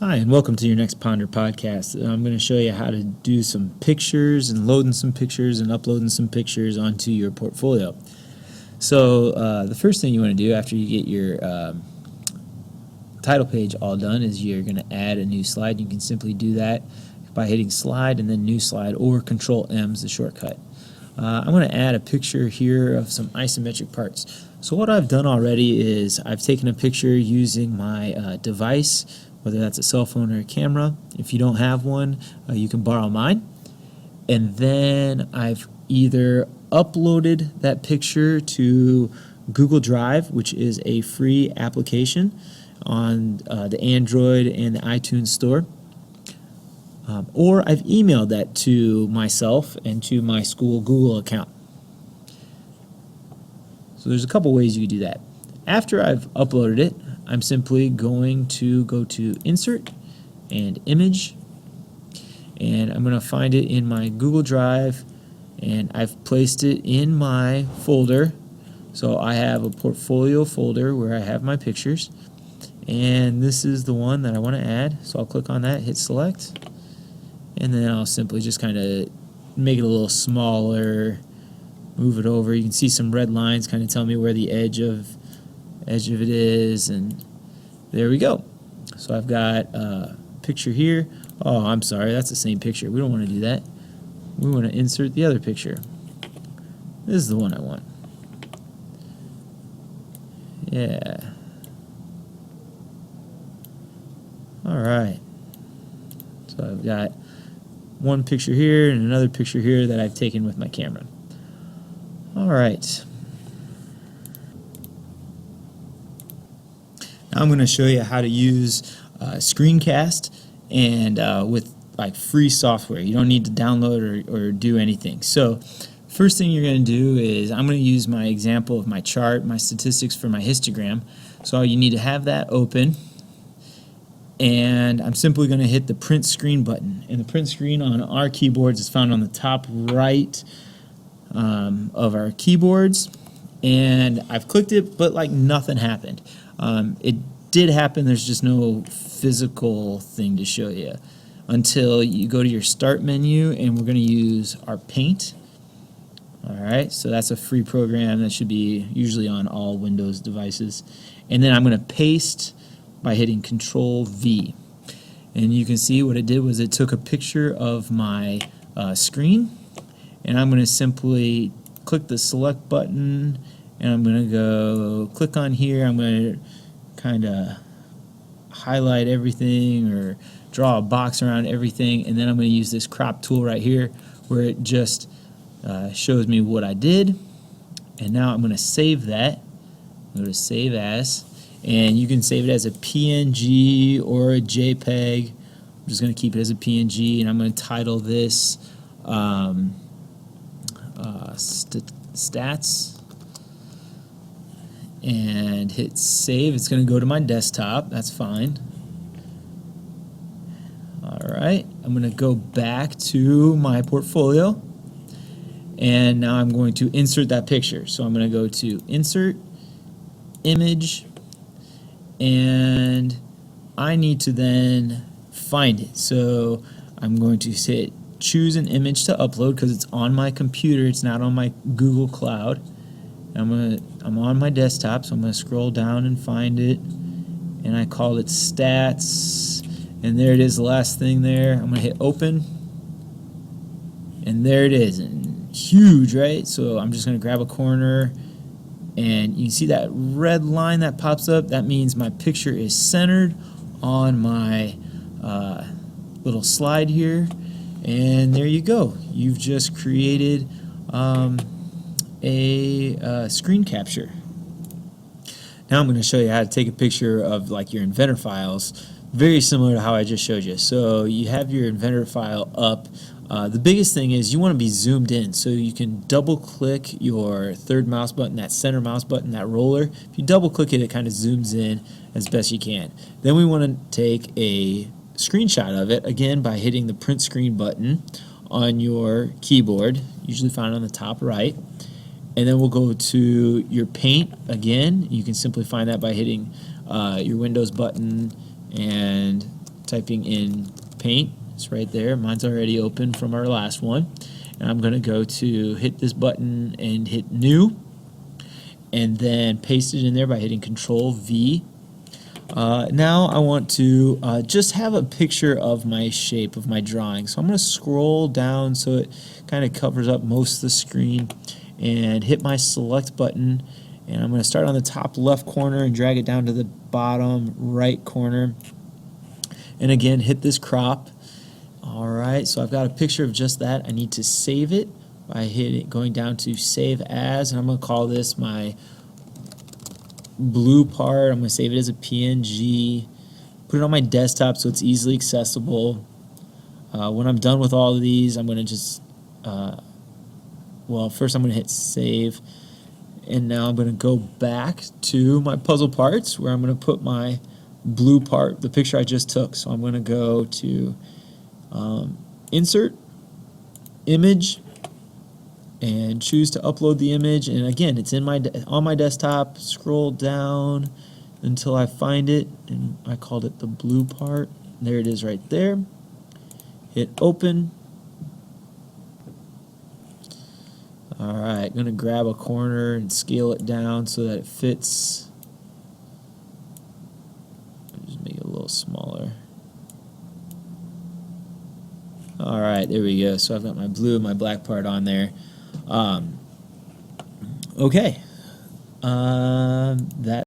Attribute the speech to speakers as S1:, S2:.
S1: Hi, and welcome to your next Ponder podcast. I'm going to show you how to do some pictures and loading some pictures and uploading some pictures onto your portfolio. So the first thing you want to do after you get your title page all done is you're going to add a new slide. You can simply do that by hitting slide and then new slide, or Control M is the shortcut. I'm going to add a picture here of some isometric parts. So what I've done already is I've taken a picture using my device, whether that's a cell phone or a camera. If you don't have one, you can borrow mine. And then I've either uploaded that picture to Google Drive, which is a free application on the Android and the iTunes store, or I've emailed that to myself and to my school Google account. So there's a couple ways you can do that. After I've uploaded it, I'm simply going to go to Insert and Image, and I'm going to find it in my Google Drive, and I've placed it in my folder. So I have a portfolio folder where I have my pictures, and this is the one that I want to add. So I'll click on that, hit select, and then I'll simply just kind of make it a little smaller, move it over. You can see some red lines kind of tell me where the edge of it is, and there we go. So I've got a picture here. Oh, I'm sorry, that's the same picture. We don't want to do that. We want to insert the other picture. This is the one I want. Yeah. Alright. So I've got one picture here and another picture here that I've taken with my camera. Alright. Now I'm going to show you how to use Screencast and with like free software. You don't need to download or do anything. So first thing you're going to do is I'm going to use my example of my chart, my statistics for my histogram. So you need to have that open, and I'm simply going to hit the print screen button. And the print screen on our keyboards is found on the top right of our keyboards, and I've clicked it, but like nothing happened. It did happen, there's just no physical thing to show you until you go to your start menu, and we're going to use our paint. Alright, so that's a free program that should be usually on all Windows devices. And then I'm going to paste by hitting Control V. And you can see what it did was it took a picture of my screen, and I'm going to simply click the select button, and I'm going to go click on here. I'm going to kind of highlight everything or draw a box around everything, and then I'm going to use this crop tool right here where it just shows me what I did. And now I'm going to save that. Go to Save As, and you can save it as a PNG or a JPEG. I'm just going to keep it as a PNG, and I'm going to title this Stats, and hit save. It's going to go to my desktop. That's fine. Alright, I'm going to go back to my portfolio, and now I'm going to insert that picture. So I'm going to go to Insert, Image, and I need to then find it. So I'm going to hit choose an image to upload because it's on my computer, it's not on my Google Cloud. I'm on my desktop, so I'm going to scroll down and find it, and I call it Stats, and there it is, the last thing there. I'm going to hit open, and there it is, and huge, right? So I'm just going to grab a corner, and you see that red line that pops up? That means my picture is centered on my little slide here, and there you go. You've just created a screen capture. Now I'm going to show you how to take a picture of like your inventor files, very similar to how I just showed you. So you have your inventor file up. The biggest thing is you want to be zoomed in, so you can double click your third mouse button, that center mouse button, that roller. If you double click it, it kind of zooms in as best you can. Then we want to take a screenshot of it, again by hitting the print screen button on your keyboard, usually found on the top right. And then we'll go to your paint again. You can simply find that by hitting your Windows button and typing in paint. It's right there. Mine's already open from our last one. And I'm going to go to hit this button and hit new, and then paste it in there by hitting Control V. Now I want to just have a picture of my shape of my drawing. So I'm going to scroll down so it kind of covers up most of the screen, and hit my select button, and I'm going to start on the top left corner and drag it down to the bottom right corner, and again hit this crop. Alright, so I've got a picture of just that. I need to save it by going down to Save As, and I'm going to call this my blue part. I'm going to save it as a PNG, put it on my desktop so it's easily accessible. When I'm done with all of these, I'm going to just, well, first I'm going to hit Save, and now I'm going to go back to my puzzle parts where I'm going to put my blue part, the picture I just took. So I'm going to go to Insert, Image, and choose to upload the image, and again it's in on my desktop. Scroll down until I find it, and I called it the blue part. There it is right there. Hit open. Alright, gonna grab a corner and scale it down so that it fits. Just make it a little smaller. Alright, there we go. So I've got my blue and my black part on there. Okay, that